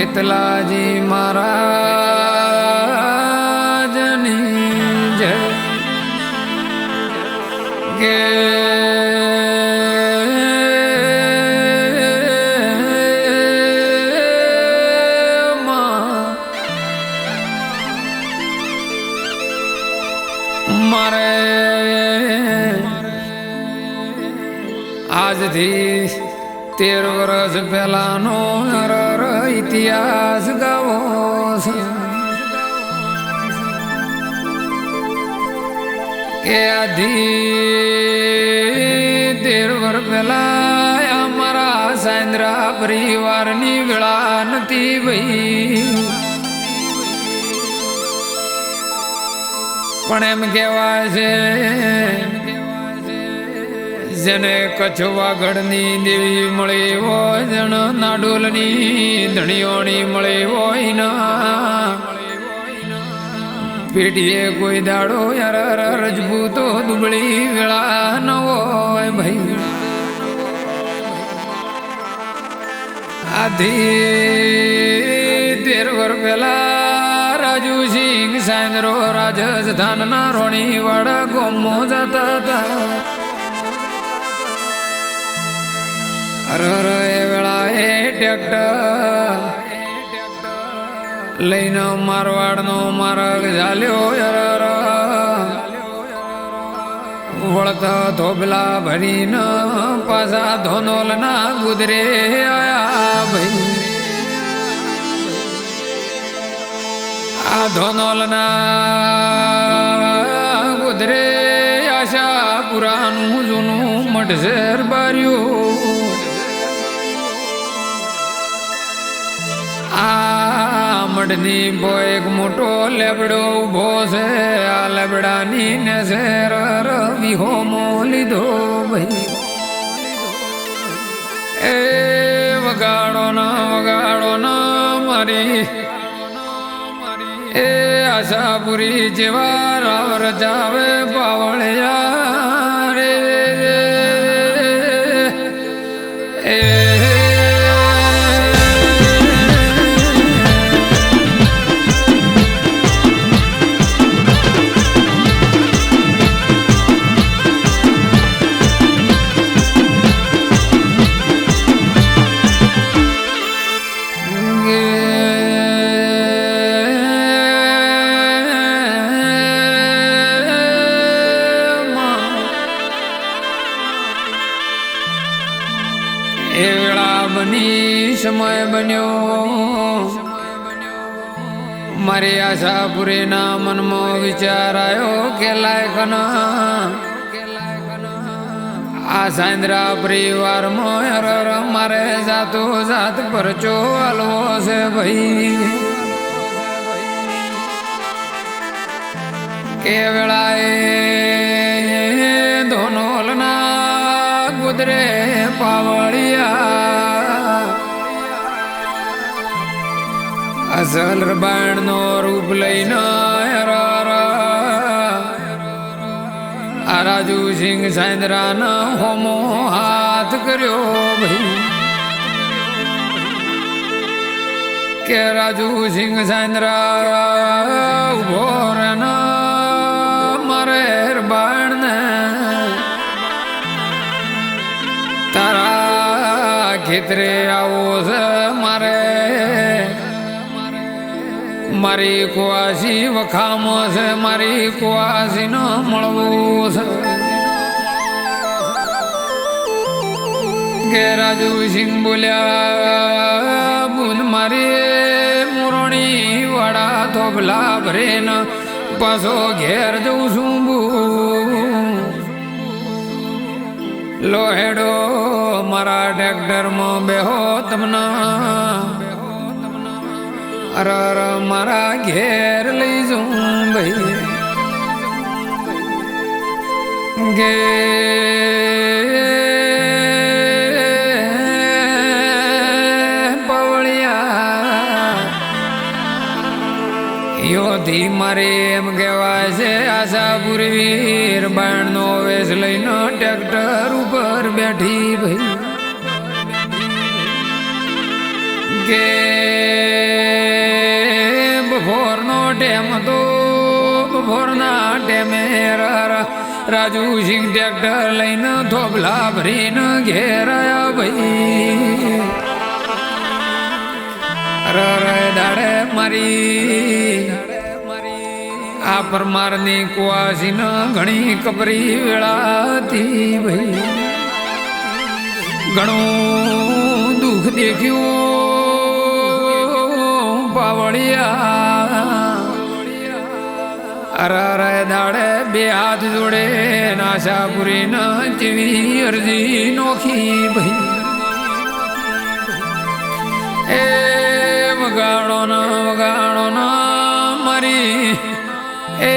ખેતલાજી મહારાજની જય કે મારે આજથી 13 વર્ષ પહેલાનો ઇતિહાસ ગાવો છે કે આથી 13 વર્ષ પહેલા અમારા સાંદ્રા પરિવારની વેળા નથી ભાઈ પણ એમ કહેવાય છે જેને કચ્છ વાગડની દેવી મળી હોય જણ નાડોલની ધણીઓની મળી હોય ના પેટીએ કોઈ દાડો યાર રજપૂતો દુબળી વેળા ન હોય ભાઈ આથી 13 વર્ષ પહેલા રાજુ સિંહ સાંદરો રાજસ્થાનના રોણીવાડા ગોમો જતા હતા અરે એ વેળા એ ટ્રેક્ટર લઈને મારવાડનો માર્ગ ચાલ્યો વળતા ધોબલા ભરીને પાછા ધોનોલના ગુદરે આયા ભાઈ આ ધોનોલના ગુદરે આશાપુરાનું જૂનું મઢસેર બાર્યું આ મઢની એક મોટો લેબડો ઉભો છે આ લેબડાની ને શેર વિહોમો લીધો ભાઈ એ વગાડો ના મારી એ આશાપુરી જેવા રાવ રજાવે પાવળિયા રે એ એ વેળા બની સમય બન્યો મારી આશાપુરીના મનમાં વિચાર આવ્યો કે લાયકના આ સાંદ્રા પરિવારમાં મારે જાતો જાત પરચો હાલવો છે ભાઈ કે વેળાએ ધોનોલના ગુદરે પાવળિયા અસલ રબાણનો રૂપ લઈને આ રાજુ સિંહ સાંદરાના હોમો હાથ કર્યો ભાઈ કે રાજુ સિંહ સાંદરા ઉભો રહેના મારે રબાણને તારા ખેતરે આવો છે મારે મારી કુવાસી વખામો છે મારી કુવાસી ન મળવું છે કે રાજુ સિંહ બોલ્યા બુંદ મારી મોરણી વાળા થોભલા ભરે ન પાછો ઘેર જઉં છું લોહેડો મારા ટ્રેક્ટરમાં બેહો તમને અરર મારા ઘેર લઈ જાઉં ભાઈ ગે પવળિયા યોધી મારે એમ કહેવાય છે આશાપુરી વીર બાણનો વેશ લઈને ટ્રેક્ટર ઉપર બેઠી ભાઈ કે રાજુ સિંહ ટ્રેક્ટર લઈને થોભલા ભરીને ઘેરાયા ભાઈ રે દાડે મારી આ પરમારની કુવાસીને ઘણી કપરી વેળાતી ભાઈ ઘણું દુઃખ દેખ્યું પાવળિયા અરે દાડે બે હાથ જોડે નાશાપુરી ન જેવી અરજી નોખી ભાઈ એ વગાડો ના મારી એ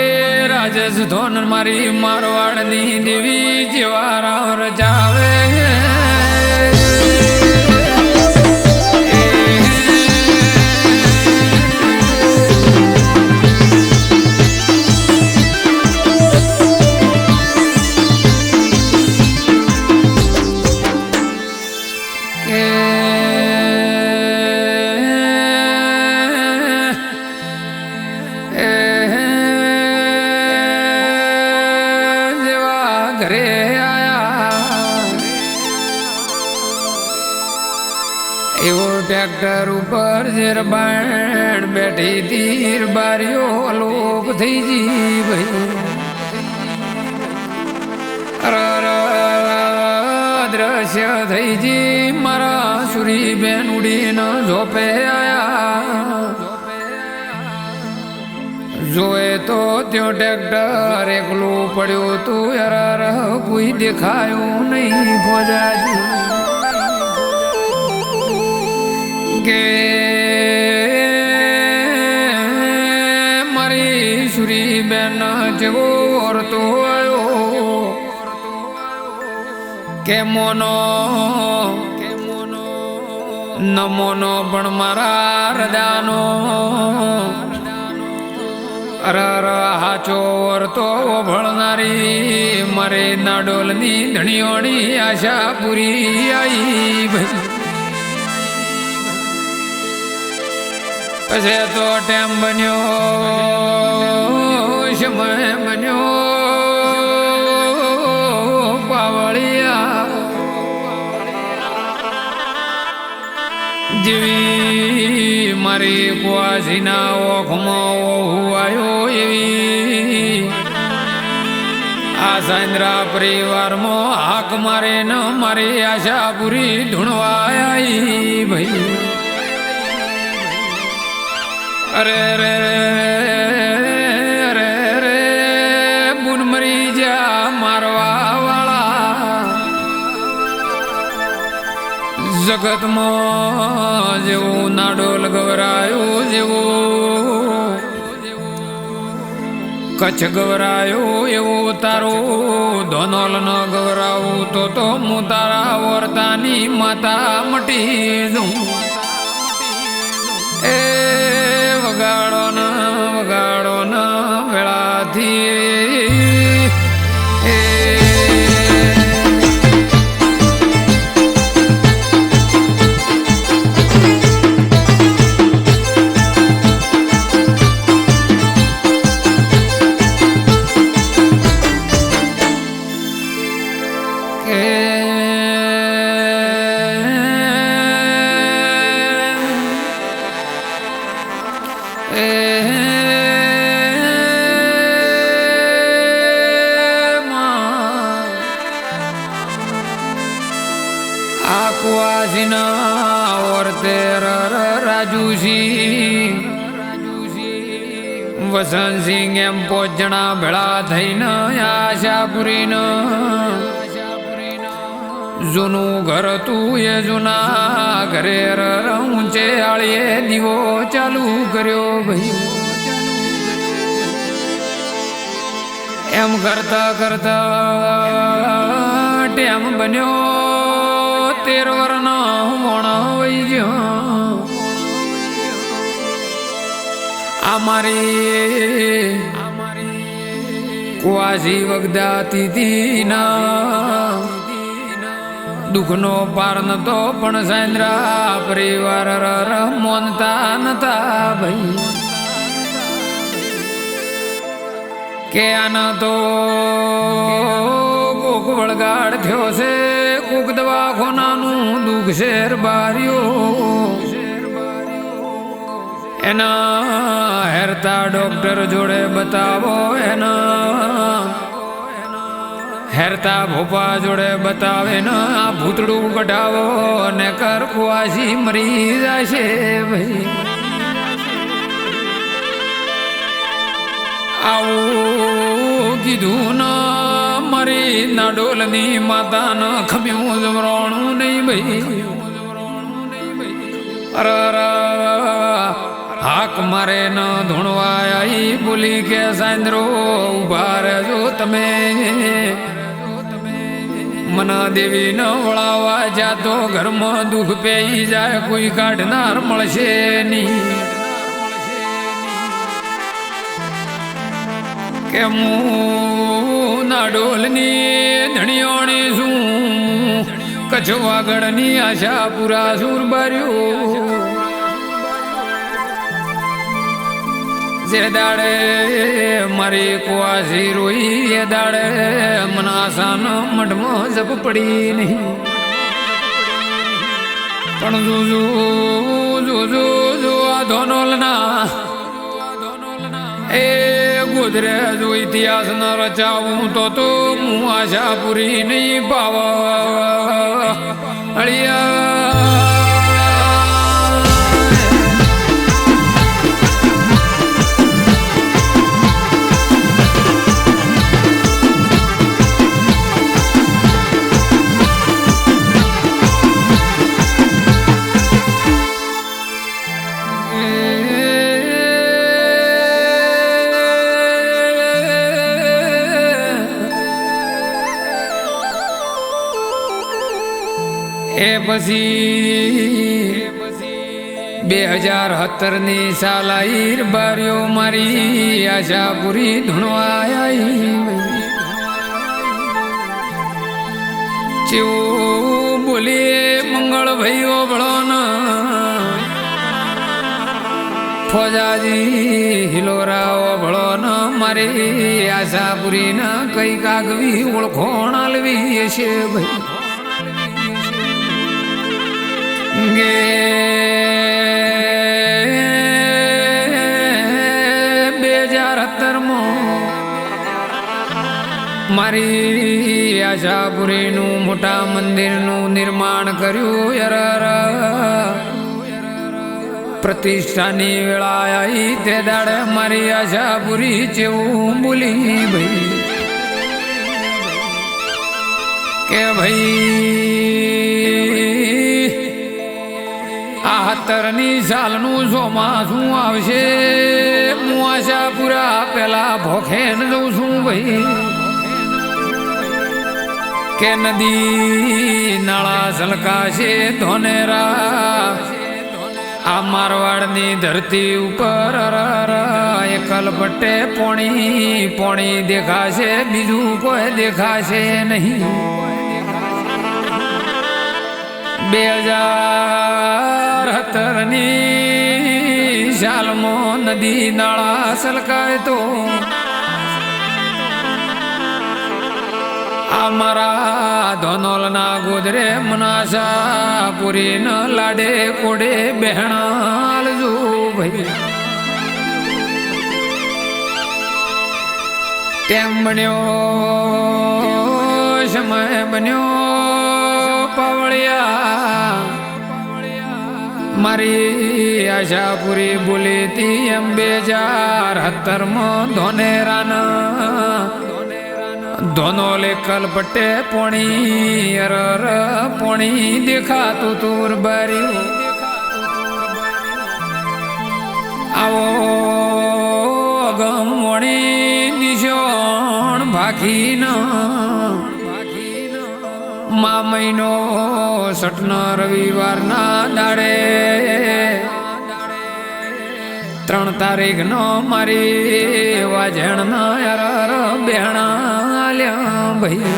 રાજસ ધોન મારી મારવાડની દેવી જેવા રામ રચાવે ઘરે આયા એવો ટ્રેક્ટર ઉપર જેરબાણ બેઠી તીર બારીઓ લોપ થઈ જી ભાઈ દ્રશ્ય થઈ જી મારા સુરી બેન ઉડીને ઝોપે આયા જોએ તો ત્યાં ટ્રેક્ટર એકલું પડ્યું તું યાર કોઈ દેખાયું નહીં ભોજાજી કે મારી સુરી બેન જેવો ઓરતો આવ્યો કે મોનો નમોનો પણ મારા હૃદયનો હાચો વર્તો ભળનારી મારે નાડોલની ધણીઓની આશા પૂરી આવી ભાઈ પછી તો ટેમ બન્યો સમય બન્યો પાવળિયા જેવી મારી કુવાસીના ઓખમાં આવ્યો એવી આ સાંદ્રા પરિવારમાં હાક મારે ન મારી આશા પૂરી ધૂણવાઈ ભાઈ અરે રે અરે રે બુન મરી જા મારવા વાળા જગતમાં જેવું નાડોલ ગવરાયું જેવું કચ્છ ગવરાયો એવું તારું ધોનોલ ન ગવરાવું તો હું તારા વર્તાની માતા મટી જઉં એ વગાડો ન વેળાથી આકવાસીના ઓરતે રાજુ સિંહ વસંતસિંહ એમ 5 જણા ભેળા થઈને આશાપુરીને જૂનું ઘર તું એ જૂના ઘરે ઊંચે આળીએ દીવો ચાલુ કર્યો ભાઈ એમ કરતા કરતા ટેમ બન્યો 13 વર્ષનો મોણો વહી ગયો અમારી કુવાસી વગદાતી દીના દુઃખનો પાર નતો પણ સાંદ્રા પરિવાર મોનતા નતા ભાઈ કે આના તો કોક વળગાડ થયો છે, કોક દવાખાનાનું દુઃખ શેર બાર્યો, એના હેરતા ડોક્ટર જોડે બતાવો, એના હેરતા ભોપા જોડે બતાવે ને આ ભૂતડું કઢાવો ને કર કુવાસી મરી જશે ભાઈ. આવું કીધું ના મારી નાડોલની માતાને ખમ્યું જમરાણું નહીં ભાઈ. અરે હાક મારે ન ધૂણવાઈ બોલી કે સાંદરો ઉભા રહેજો તમે, મના દેવી ન વળાવા જાતો ઘરમાં દુઃખ પેઈ જાય, કોઈ કાઢનાર મળશે નહીં. કે હું નાડોલની ધણીઓણી છું, કચ્છ વાગડની આશા પૂરા સુર બાર્યું. જે દાડે મારી કુવાસી રોઈ એ દાડે મનાસાન મઢમાં જપ પડી નહીં. પણ જો આ ધોનોલના એ ગોદરેજ ઇતિહાસ ન રચાવું તો હું આશા પૂરી નહીં પાવા અળિયા. એ પછી 2017ની સાલ આઈર બાર્યો મારી આશા પૂરી ધૂણવાઈ. ચેવું બોલીએ મંગળ ભાઈઓ ભળોના ફોજાજી હિલોરાઓ ભળોના મારી આશા પૂરી ના કઈ કાગવી ઓળખોણ આલવી છે ભાઈ. ગે 2017 મારી આશાપુરીનું મોટા મંદિરનું નિર્માણ કર્યું. યર પ્રતિષ્ઠાની વેળા આવી તે દાડે મારી આશાપુરી જેવું બોલી ભાઈ કે ભાઈ આ 17ની સાલનું ચોમાસું આવશે, હું આશાપુરા પેલા ભોખે ન જઉં છું ભાઈ. કે નદી નાળા સલકાશે ધોનેરા આ મારવાડની ધરતી ઉપર એકલ પટ્ટે પોણી પોણી દેખાશે, બીજું કોઈ દેખાશે નહીં. 2017ની સાલમાં નદી નાળા સલકાય તો અમારા ધોનોલના ગોદરે મનાસા પૂરી ન લાડે કોડે બહેણાલજો ભાઈ. તેમ બન્યો સમય બન્યો પાવળિયા મારી આશાપુરી બોલી તી એમ 2017માં ધોનેરાના ધોનોલે કલપટ્ટે પોણી અરર પોણી દેખાતું તુર બાર્યું. આવો અગમણી નિશોણ ભાખીના મા મહિનો સટના રવિવારના દાડે 3 તારીખનો મારી વાજણના અરર બેહણા લ્યા ભાઈ.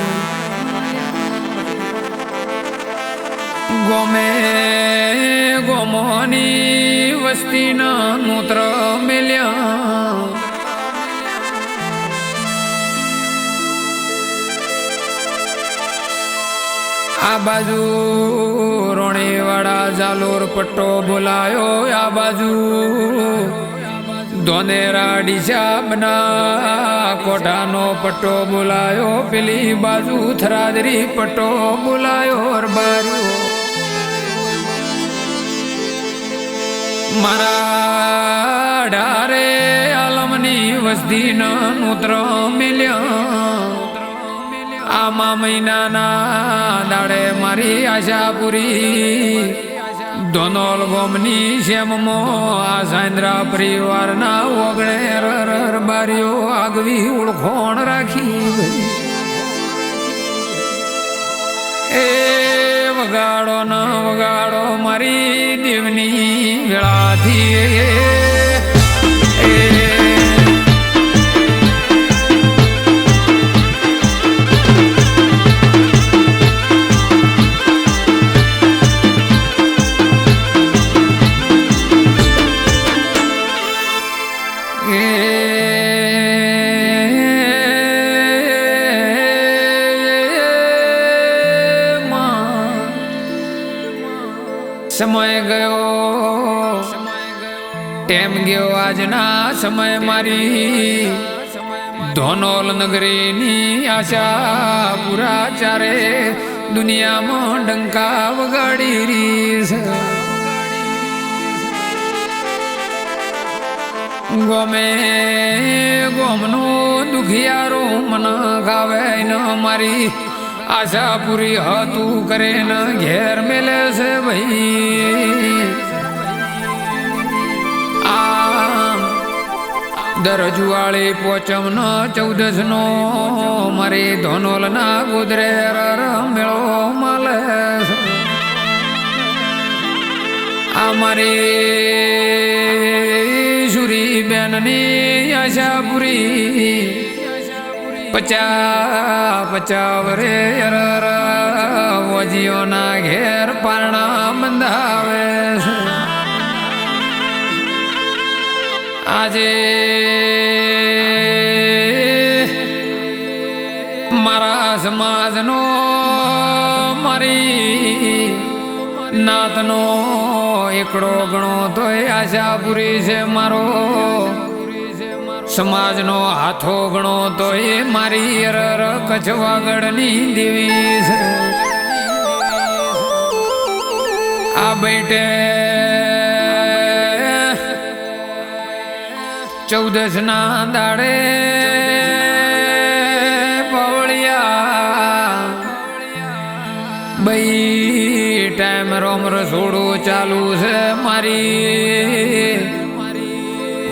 ગોમે ગોમોની વસ્તીના મૂત્ર મેલ્યા આ બાજુ રોણીવાડા જાલોર પટ્ટો બોલાયો, આ બાજુ ધોનેરા ડીસાબના કોઠાનો પટ્ટો બોલાયો, પેલી બાજુ થરાદરી પટ્ટો બોલાયો બાર્યો. મારા ઢારે આલમની વસ્તી નૂત્ર મિલ્યા, આમા મહિનાના દાડે મારી આશા પૂરી. ધોનોલ ગોમની શેમમો આ સાંદ્રા પરિવારના ઓગણે રર બારીઓ આગવી ઓળખોણ રાખી. એ વગાડો ન વગાડો મારી દેવની વેળાથી. સમય ગયો ટેમ ગયો આજના સમય મારી ધોનોલ નગરીની આશા પૂરા ચારે દુનિયામાં ડંકા વગાડી રીસ. ગોમે ગોમનો દુખિયારો મન ગાવે ન મારી આશા પૂરી હતું કરે ન ઘેર મેલે છે ભાઈ. આમ દરજુવાળી પોચમ નો 14 નો મારે ધોનોલ ના ગોદરે મેળો માલે. આ મારી સુરી બેનની આશા પૂરી 50 વરે વજીઓના ઘેર પારણા બંધાવે. આજે મારા સમાજનો મારી નાતનો એકડો ગણો તોય આશા પૂરી છે. મારો સમાજનો હાથો ગણો તો એ મારી કચ્છવાગડની દેવી છે. આ બેટે 14 ના દાડે પવળિયા બઈ ટાઈમ રોમ રસોડું ચાલુ છે મારી.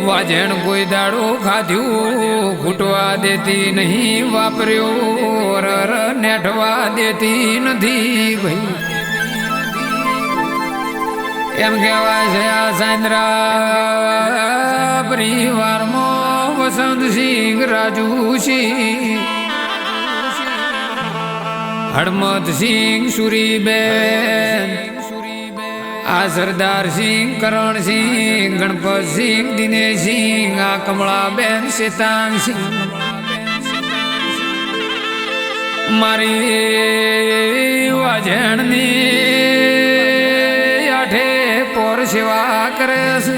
વાજણ કોઈ દાડો ખાધ્યું ઘૂંટવા દેતી નહીં, વાપર્યો નેઠવા દેતી નથી ભાઈ. એમ કહેવાય છે આ સાંદ્રા પરિવારમાં વસંતસિંહ રાજુસિંહ, હડમતસિંહ સુરીબેન, આ સરદારસિંહ કરણસિંહ, ગણપતસિંહ દિનેશસિંહ, આ કમળાબેન શેતાનસિંહ. મારી વાજણની આઠે પોર સેવા કરે છે.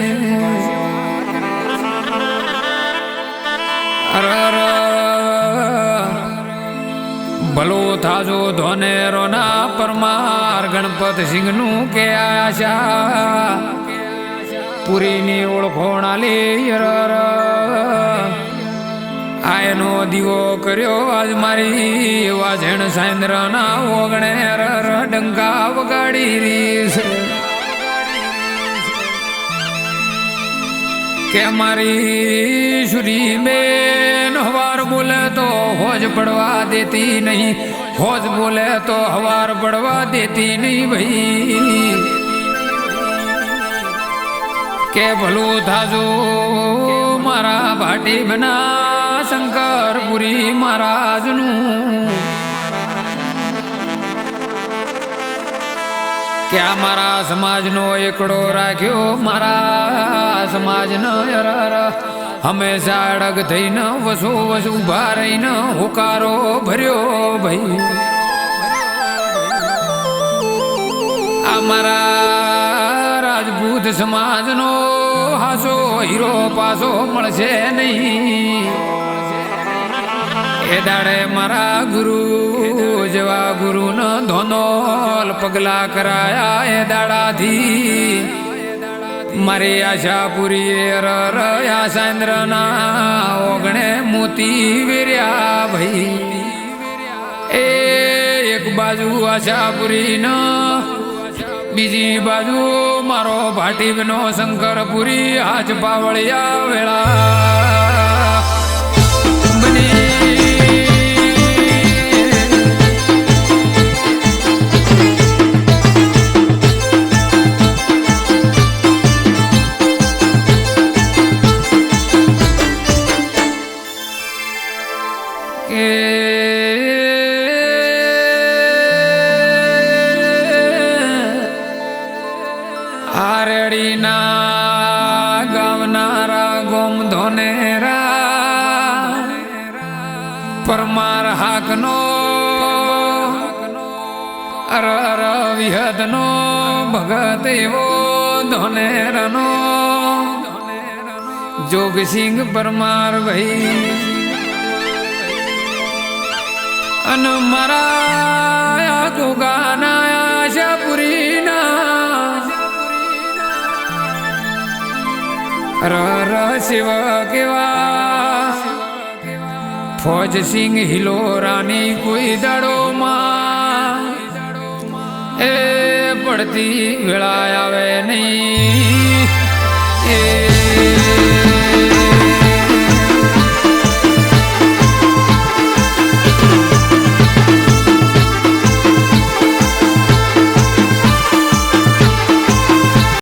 ભલો થાજો ધોનેરોના પરમાર ગણપતસિંહ નું કે આશા પૂરીની ઓળખોણ આલી. આયનો દીવો કર્યો આજ મારી વાજણ સાંદ્રના ઓગણે ડંકા વગાડી રીસ. કે મારી સુરી બેન હવાર બોલે તો હોજ પડવા દેતી નહીં, હોજ બોલે તો હવાર પડવા દેતી નહીં ભાઈ. કે ભલું થાજો મારા ભાટી બના શંકરપુરી મહારાજનું. કે આ મારા સમાજનો એકડો રાખ્યો, મારા સમાજનો હંમેશા અડગ થઈને વસો વસ ઉભા રહીને હુકારો ભર્યો ભાઈ. મારા રાજપૂત સમાજનો હાસો હીરો પાસો મળશે નહીં. એ દાડે મારા ગુરુ જેવા ગુરુનો ધોનોલ પગલા કરાયા એ દાડાથી મારી આશા પૂરી રયા સાંદ્રના ઓગણે મોતી વેર્યા ભાઈ. એ એક બાજુ આશાપુરી ન બીજી બાજુ મારો ભાટીબનો શંકરપુરી હાજ પાવળિયા વેળા બની. આરડીના ગાવનારા ગોમ ધોનેરા પરમાર હાકનો અરર વિહદનો ભગત એવો ધોનેરનો જોગસિંહ પરમાર ભાઈ. અન મારા ગોગાના આશાપુરીના રર શિવ કેવા ફોજસિંહ હિલોરાની કોઈ દાડોમાં એ પડતી વેળા આવે નહીં. એ